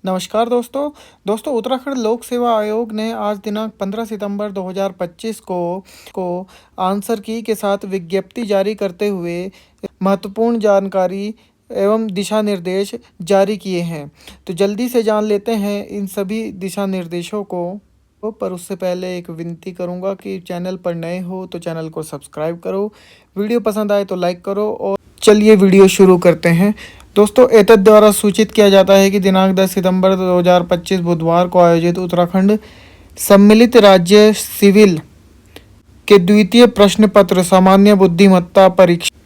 नमस्कार दोस्तों उत्तराखंड लोक सेवा आयोग ने आज दिनांक 15 सितंबर 2025 को आंसर की के साथ विज्ञप्ति जारी करते हुए महत्वपूर्ण जानकारी एवं दिशा निर्देश जारी किए हैं। तो जल्दी से जान लेते हैं इन सभी दिशा निर्देशों को। पर उससे पहले एक विनती करूंगा कि चैनल पर नए हो तो चैनल को सब्सक्राइब करो, वीडियो पसंद आए तो लाइक करो। और चलिए वीडियो शुरू करते हैं। दोस्तों एतद द्वारा सूचित किया जाता है कि दिनांक 10 सितंबर 2025 बुधवार को आयोजित उत्तराखंड सम्मिलित राज्य सिविल के द्वितीय प्रश्न पत्र सामान्य बुद्धिमत्ता परीक्षा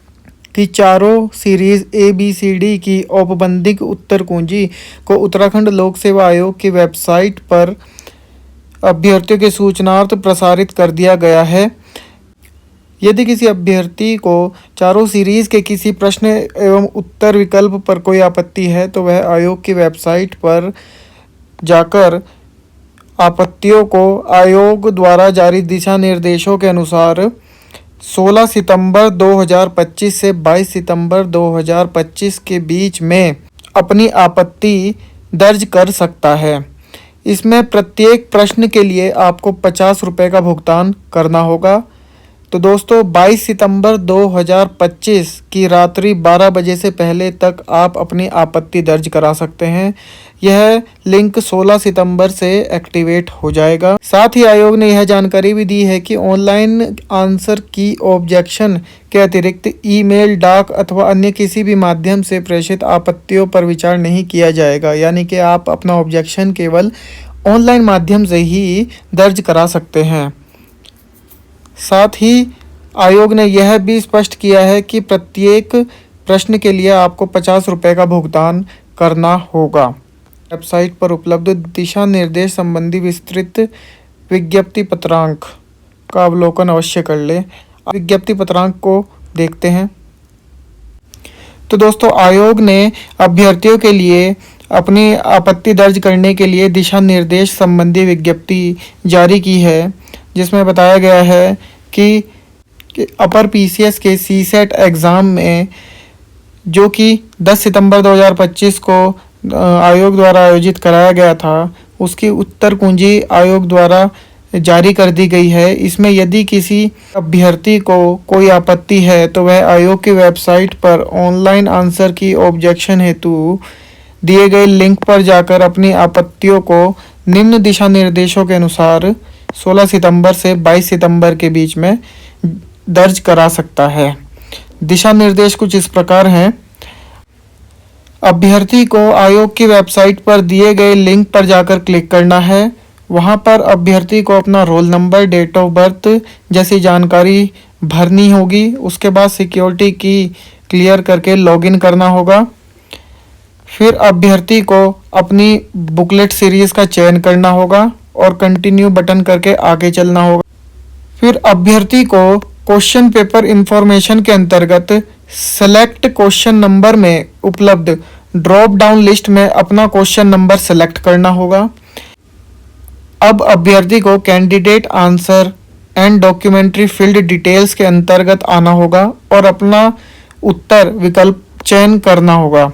की चारों सीरीज ABCD की औपबंधिक उत्तर कुंजी को उत्तराखंड लोक सेवा आयोग की वेबसाइट पर अभ्यर्थियों के सूचनार्थ प्रसारित कर दिया गया है। यदि किसी अभ्यर्थी को चारों सीरीज के किसी प्रश्न एवं उत्तर विकल्प पर कोई आपत्ति है तो वह आयोग की वेबसाइट पर जाकर आपत्तियों को आयोग द्वारा जारी दिशा निर्देशों के अनुसार 16 सितंबर 2025 से 22 सितंबर 2025 के बीच में अपनी आपत्ति दर्ज कर सकता है। इसमें प्रत्येक प्रश्न के लिए आपको 50 रुपये का भुगतान करना होगा। तो दोस्तों 22 सितंबर 2025 की रात्रि 12 बजे से पहले तक आप अपनी आपत्ति दर्ज करा सकते हैं। यह लिंक 16 सितंबर से एक्टिवेट हो जाएगा। साथ ही आयोग ने यह जानकारी भी दी है कि ऑनलाइन आंसर की ऑब्जेक्शन के अतिरिक्त ईमेल, डाक अथवा अन्य किसी भी माध्यम से प्रेषित आपत्तियों पर विचार नहीं किया जाएगा। यानी कि आप अपना ऑब्जेक्शन केवल ऑनलाइन माध्यम से ही दर्ज करा सकते हैं। साथ ही आयोग ने यह भी स्पष्ट किया है कि प्रत्येक प्रश्न के लिए आपको 50 रुपये का भुगतान करना होगा। वेबसाइट पर उपलब्ध दिशा निर्देश संबंधी विस्तृत विज्ञप्ति पत्रांक का अवलोकन अवश्य कर लें। विज्ञप्ति पत्रांक को देखते हैं। तो दोस्तों आयोग ने अभ्यर्थियों के लिए अपनी आपत्ति दर्ज करने के लिए दिशा निर्देश संबंधी विज्ञप्ति जारी की है, जिसमें बताया गया है कि अपर PCS के CSET एग्ज़ाम में जो कि 10 सितंबर 2025 को आयोग द्वारा आयोजित कराया गया था, उसकी उत्तर कुंजी आयोग द्वारा जारी कर दी गई है। इसमें यदि किसी अभ्यर्थी को कोई आपत्ति है तो वह आयोग की वेबसाइट पर ऑनलाइन आंसर की ऑब्जेक्शन हेतु दिए गए लिंक पर जाकर अपनी आपत्तियों को निम्न दिशा निर्देशों के अनुसार 16 सितंबर से 22 सितंबर के बीच में दर्ज करा सकता है। दिशा निर्देश कुछ इस प्रकार हैं। अभ्यर्थी को आयोग की वेबसाइट पर दिए गए लिंक पर जाकर क्लिक करना है। वहां पर अभ्यर्थी को अपना roll number, date of birth जैसी जानकारी भरनी होगी। उसके बाद सिक्योरिटी की क्लियर करके लॉगिन करना होगा। फिर अभ्यर्थी को अपनी बुकलेट सीरीज का चयन करना होगा और कंटिन्यू बटन करके आगे चलना होगा। फिर अभ्यर्थी को क्वेश्चन पेपर इंफॉर्मेशन के अंतर्गत सेलेक्ट क्वेश्चन नंबर में उपलब्ध ड्रॉप डाउन लिस्ट में अपना क्वेश्चन नंबर सेलेक्ट करना होगा। अब अभ्यर्थी को candidate answer and documentary field details के अंतर्गत आना होगा और अपना उत्तर विकल्प चयन करना होगा।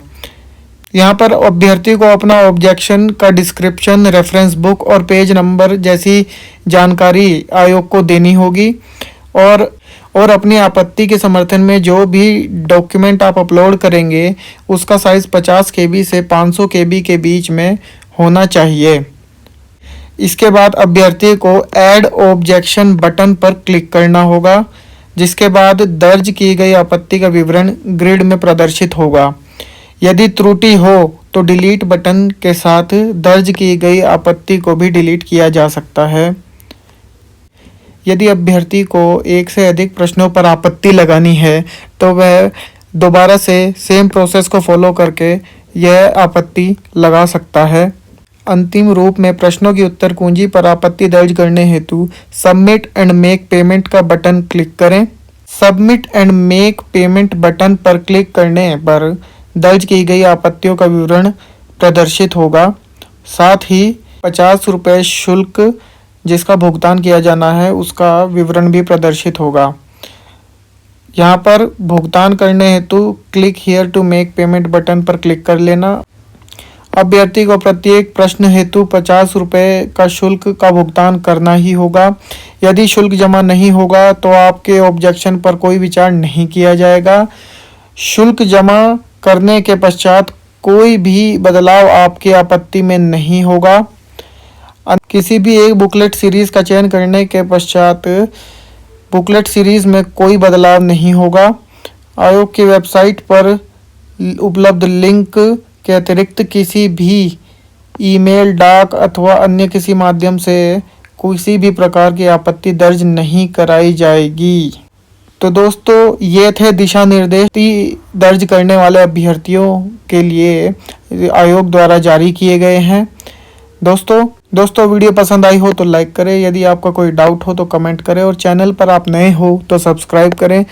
यहाँ पर अभ्यर्थी को अपना ऑब्जेक्शन का डिस्क्रिप्शन, रेफरेंस बुक और पेज नंबर जैसी जानकारी आयोग को देनी होगी और अपनी आपत्ति के समर्थन में जो भी डॉक्यूमेंट आप अपलोड करेंगे उसका साइज़ 50 KB से 500 KB के बीच में होना चाहिए। इसके बाद अभ्यर्थी को ऐड ऑब्जेक्शन बटन पर क्लिक करना होगा, जिसके बाद दर्ज की गई आपत्ति का विवरण ग्रिड में प्रदर्शित होगा। यदि त्रुटि हो तो डिलीट बटन के साथ दर्ज की गई आपत्ति को भी डिलीट किया जा सकता है। यदि अभ्यर्थी को एक से अधिक प्रश्नों पर आपत्ति लगानी है तो वह दोबारा से सेम प्रोसेस को फॉलो करके यह आपत्ति लगा सकता है। अंतिम रूप में प्रश्नों की उत्तर कुंजी पर आपत्ति दर्ज करने हेतु सबमिट एंड मेक पेमेंट का बटन क्लिक करें। Submit and make payment button पर क्लिक करने पर दर्ज की गई आपत्तियों का विवरण प्रदर्शित होगा। साथ ही 50 रुपये शुल्क जिसका भुगतान किया जाना है उसका विवरण भी प्रदर्शित होगा। यहाँ पर भुगतान करने हेतु click here to make payment button पर क्लिक कर लेना अभ्यर्थी को प्रत्येक प्रश्न हेतु 50 रुपये का शुल्क का भुगतान करना ही होगा। यदि शुल्क जमा नहीं होगा तो आपके ऑब्जेक्शन पर कोई विचार नहीं किया जाएगा। शुल्क जमा करने के पश्चात कोई भी बदलाव आपकी आपत्ति में नहीं होगा। किसी भी एक बुकलेट सीरीज का चयन करने के पश्चात बुकलेट सीरीज में कोई बदलाव नहीं होगा। आयोग की वेबसाइट पर उपलब्ध लिंक के अतिरिक्त किसी भी ईमेल, डाक अथवा अन्य किसी माध्यम से किसी भी प्रकार की आपत्ति दर्ज नहीं कराई जाएगी। तो दोस्तों, ये थे दिशा निर्देश दर्ज करने वाले अभ्यर्थियों के लिए आयोग द्वारा जारी किए गए हैं। दोस्तों वीडियो पसंद आई हो तो लाइक करें, यदि आपका कोई डाउट हो तो कमेंट करें और चैनल पर आप नए हो तो सब्सक्राइब करें।